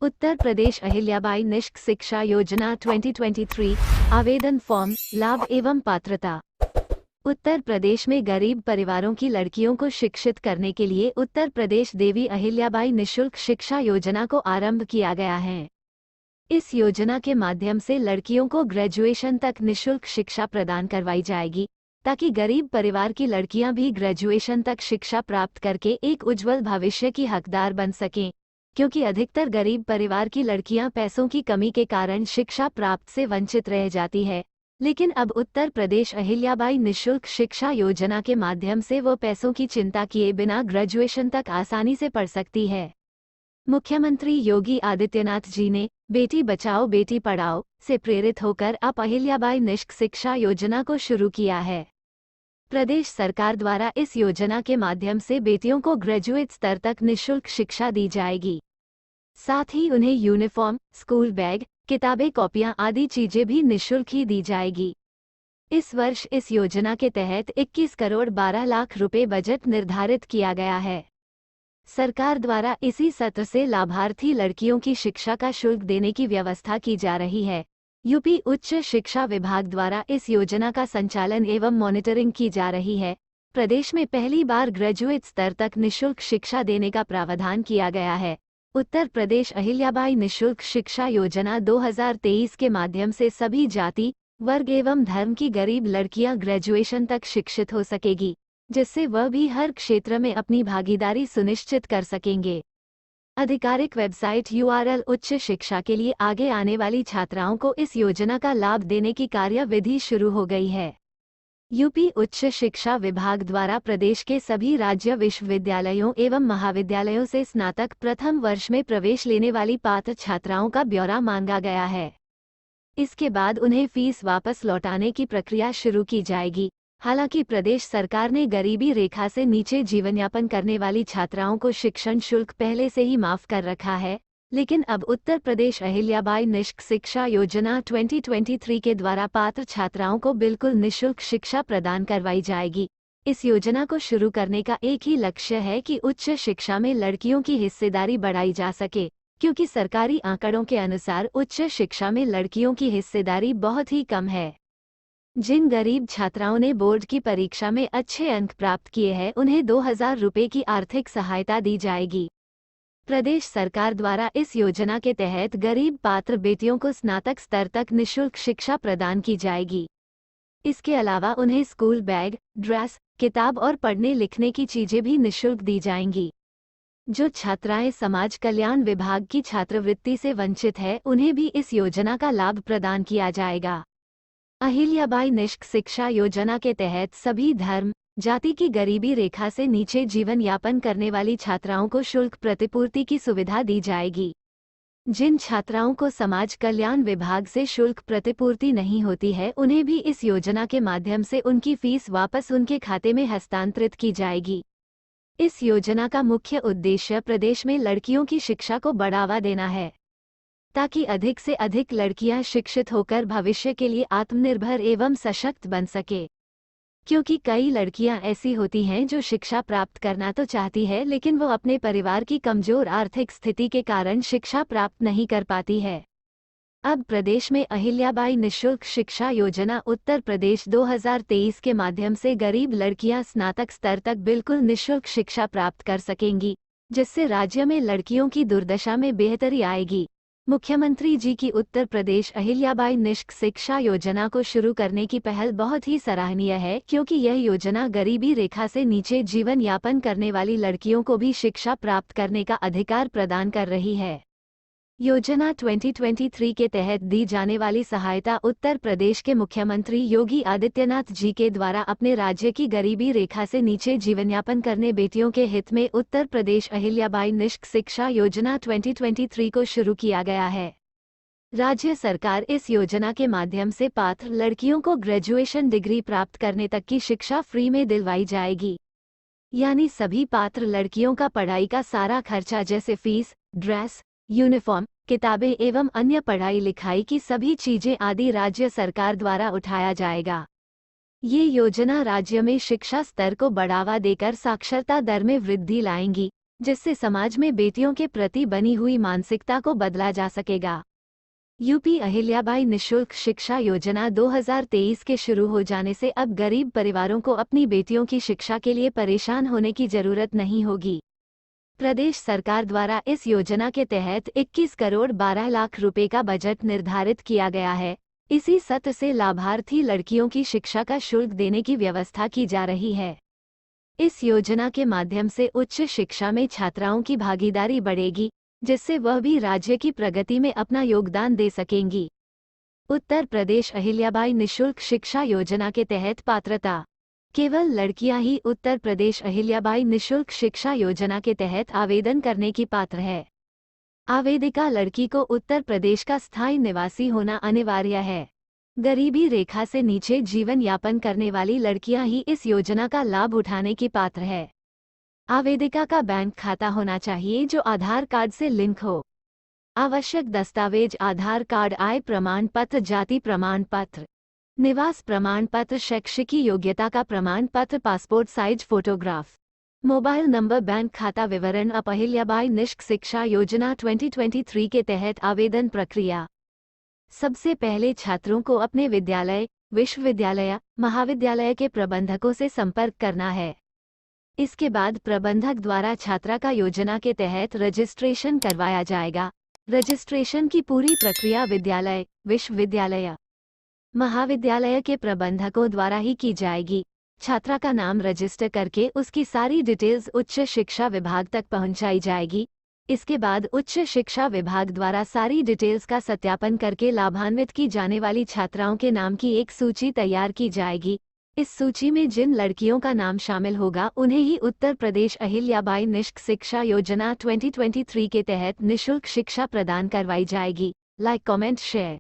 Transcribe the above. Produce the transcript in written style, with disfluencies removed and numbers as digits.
उत्तर प्रदेश अहिल्याबाई निष्क शिक्षा योजना 2023 आवेदन फॉर्म, लाभ एवं पात्रता। उत्तर प्रदेश में गरीब परिवारों की लड़कियों को शिक्षित करने के लिए उत्तर प्रदेश देवी अहिल्याबाई निःशुल्क शिक्षा योजना को आरंभ किया गया है। इस योजना के माध्यम से लड़कियों को ग्रेजुएशन तक निःशुल्क शिक्षा प्रदान करवाई जाएगी, ताकि गरीब परिवार की लड़कियां भी ग्रेजुएशन तक शिक्षा प्राप्त करके एक उज्जवल भविष्य की हकदार बन सकें। क्योंकि अधिकतर गरीब परिवार की लड़कियां पैसों की कमी के कारण शिक्षा प्राप्त से वंचित रह जाती है, लेकिन अब उत्तर प्रदेश अहिल्याबाई निःशुल्क शिक्षा योजना के माध्यम से वो पैसों की चिंता किए बिना ग्रेजुएशन तक आसानी से पढ़ सकती है। मुख्यमंत्री योगी आदित्यनाथ जी ने बेटी बचाओ बेटी पढ़ाओ से प्रेरित होकर अब अहिल्याबाई निष्क शिक्षा योजना को शुरू किया है। प्रदेश सरकार द्वारा इस योजना के माध्यम से बेटियों को ग्रेजुएट स्तर तक निःशुल्क शिक्षा दी जाएगी। साथ ही उन्हें यूनिफॉर्म, स्कूल बैग, किताबें, कॉपियां आदि चीजें भी निःशुल्क ही दी जाएगी। इस वर्ष इस योजना के तहत 21 करोड़ 12 लाख रुपए बजट निर्धारित किया गया है। सरकार द्वारा इसी सत्र से लाभार्थी लड़कियों की शिक्षा का शुल्क देने की व्यवस्था की जा रही है। यूपी उच्च शिक्षा विभाग द्वारा इस योजना का संचालन एवं मॉनिटरिंग की जा रही है। प्रदेश में पहली बार ग्रेजुएट स्तर तक निःशुल्क शिक्षा देने का प्रावधान किया गया है। उत्तर प्रदेश अहिल्याबाई निःशुल्क शिक्षा योजना 2023 के माध्यम से सभी जाति, वर्ग एवं धर्म की गरीब लड़कियां ग्रेजुएशन तक शिक्षित हो सकेगी, जिससे वह भी हर क्षेत्र में अपनी भागीदारी सुनिश्चित कर सकेंगे। आधिकारिक वेबसाइट URL उच्च शिक्षा के लिए आगे आने वाली छात्राओं को इस योजना का लाभ देने की कार्यविधि शुरू हो गई है। यूपी उच्च शिक्षा विभाग द्वारा प्रदेश के सभी राज्य विश्वविद्यालयों एवं महाविद्यालयों से स्नातक प्रथम वर्ष में प्रवेश लेने वाली पात्र छात्राओं का ब्यौरा मांगा गया है। इसके बाद उन्हें फीस वापस लौटाने की प्रक्रिया शुरू की जाएगी। हालांकि प्रदेश सरकार ने गरीबी रेखा से नीचे जीवनयापन करने वाली छात्राओं को शिक्षण शुल्क पहले से ही माफ कर रखा है, लेकिन अब उत्तर प्रदेश अहिल्याबाई निष्क शिक्षा योजना 2023 के द्वारा पात्र छात्राओं को बिल्कुल निःशुल्क शिक्षा प्रदान करवाई जाएगी। इस योजना को शुरू करने का एक ही लक्ष्य है कि उच्च शिक्षा में लड़कियों की हिस्सेदारी बढ़ाई जा सके, क्योंकि सरकारी आंकड़ों के अनुसार उच्च शिक्षा में लड़कियों की हिस्सेदारी बहुत ही कम है। जिन गरीब छात्राओं ने बोर्ड की परीक्षा में अच्छे अंक प्राप्त किए हैं, उन्हें 2000 रुपये की आर्थिक सहायता दी जाएगी। प्रदेश सरकार द्वारा इस योजना के तहत गरीब पात्र बेटियों को स्नातक स्तर तक निःशुल्क शिक्षा प्रदान की जाएगी। इसके अलावा उन्हें स्कूल बैग, ड्रेस, किताब और पढ़ने लिखने की चीजें भी निःशुल्क दी जाएंगी। जो छात्राएं समाज कल्याण विभाग की छात्रवृत्ति से वंचित है, उन्हें भी इस योजना का लाभ प्रदान किया जाएगा। अहिल्याबाई निष्क शिक्षा योजना के तहत सभी धर्म, जाति की गरीबी रेखा से नीचे जीवन यापन करने वाली छात्राओं को शुल्क प्रतिपूर्ति की सुविधा दी जाएगी। जिन छात्राओं को समाज कल्याण विभाग से शुल्क प्रतिपूर्ति नहीं होती है, उन्हें भी इस योजना के माध्यम से उनकी फीस वापस उनके खाते में हस्तांतरित की जाएगी। इस योजना का मुख्य उद्देश्य प्रदेश में लड़कियों की शिक्षा को बढ़ावा देना है, ताकि अधिक से अधिक लड़कियां शिक्षित होकर भविष्य के लिए आत्मनिर्भर एवं सशक्त बन सके। क्योंकि कई लड़कियां ऐसी होती हैं जो शिक्षा प्राप्त करना तो चाहती है, लेकिन वो अपने परिवार की कमजोर आर्थिक स्थिति के कारण शिक्षा प्राप्त नहीं कर पाती है। अब प्रदेश में अहिल्याबाई निःशुल्क शिक्षा योजना उत्तर प्रदेश 2023 के माध्यम से गरीब लड़कियां स्नातक स्तर तक बिल्कुल निःशुल्क शिक्षा प्राप्त कर सकेंगी, जिससे राज्य में लड़कियों की दुर्दशा में बेहतरी आएगी। मुख्यमंत्री जी की उत्तर प्रदेश अहिल्याबाई निष्क शिक्षा योजना को शुरू करने की पहल बहुत ही सराहनीय है, क्योंकि यह योजना गरीबी रेखा से नीचे जीवन यापन करने वाली लड़कियों को भी शिक्षा प्राप्त करने का अधिकार प्रदान कर रही है। योजना 2023 के तहत दी जाने वाली सहायता उत्तर प्रदेश के मुख्यमंत्री योगी आदित्यनाथ जी के द्वारा अपने राज्य की गरीबी रेखा से नीचे जीवनयापन करने बेटियों के हित में उत्तर प्रदेश अहिल्याबाई निष्क शिक्षा योजना 2023 को शुरू किया गया है। राज्य सरकार इस योजना के माध्यम से पात्र लड़कियों को ग्रेजुएशन डिग्री प्राप्त करने तक की शिक्षा फ्री में दिलवाई जाएगी। यानी सभी पात्र लड़कियों का पढ़ाई का सारा खर्चा जैसे फीस, ड्रेस, यूनिफॉर्म, किताबें एवं अन्य पढ़ाई लिखाई की सभी चीजें आदि राज्य सरकार द्वारा उठाया जाएगा। ये योजना राज्य में शिक्षा स्तर को बढ़ावा देकर साक्षरता दर में वृद्धि लाएंगी, जिससे समाज में बेटियों के प्रति बनी हुई मानसिकता को बदला जा सकेगा। यूपी अहिल्याबाई निशुल्क शिक्षा योजना 2023 के शुरू हो जाने से अब गरीब परिवारों को अपनी बेटियों की शिक्षा के लिए परेशान होने की जरूरत नहीं होगी। प्रदेश सरकार द्वारा इस योजना के तहत 21 करोड़ 12 लाख रुपए का बजट निर्धारित किया गया है। इसी सत्र से लाभार्थी लड़कियों की शिक्षा का शुल्क देने की व्यवस्था की जा रही है। इस योजना के माध्यम से उच्च शिक्षा में छात्राओं की भागीदारी बढ़ेगी, जिससे वह भी राज्य की प्रगति में अपना योगदान दे सकेंगी। उत्तर प्रदेश अहिल्याबाई निशुल्क शिक्षा योजना के तहत पात्रता। केवल लड़कियां ही उत्तर प्रदेश अहिल्याबाई निशुल्क शिक्षा योजना के तहत आवेदन करने की पात्र है। आवेदिका लड़की को उत्तर प्रदेश का स्थायी निवासी होना अनिवार्य है। गरीबी रेखा से नीचे जीवन यापन करने वाली लड़कियां ही इस योजना का लाभ उठाने की पात्र है। आवेदिका का बैंक खाता होना चाहिए जो आधार कार्ड से लिंक हो। आवश्यक दस्तावेज आधार कार्ड, आय प्रमाण पत्र, जाति प्रमाण पत्र, निवास प्रमाण पत्र, शैक्षिक योग्यता का प्रमाण पत्र, passport size photograph, mobile number, bank खाता विवरण। अहिल्याबाई निशुल्क शिक्षा योजना 2023 के तहत आवेदन प्रक्रिया। सबसे पहले छात्रों को अपने विद्यालय, विश्वविद्यालय, महाविद्यालय के प्रबंधकों से संपर्क करना है। इसके बाद प्रबंधक द्वारा छात्रा का योजना के तहत रजिस्ट्रेशन करवाया जाएगा। रजिस्ट्रेशन की पूरी प्रक्रिया विद्यालय, विश्वविद्यालय, महाविद्यालय के प्रबंधकों द्वारा ही की जाएगी। छात्रा का नाम रजिस्टर करके उसकी सारी डिटेल्स उच्च शिक्षा विभाग तक पहुंचाई जाएगी। इसके बाद उच्च शिक्षा विभाग द्वारा सारी डिटेल्स का सत्यापन करके लाभान्वित की जाने वाली छात्राओं के नाम की एक सूची तैयार की जाएगी। इस सूची में जिन लड़कियों का नाम शामिल होगा उन्हें ही उत्तर प्रदेश अहिल्याबाई निशुल्क शिक्षा योजना 2023 के तहत निशुल्क शिक्षा प्रदान करवाई जाएगी। Like, comment, share.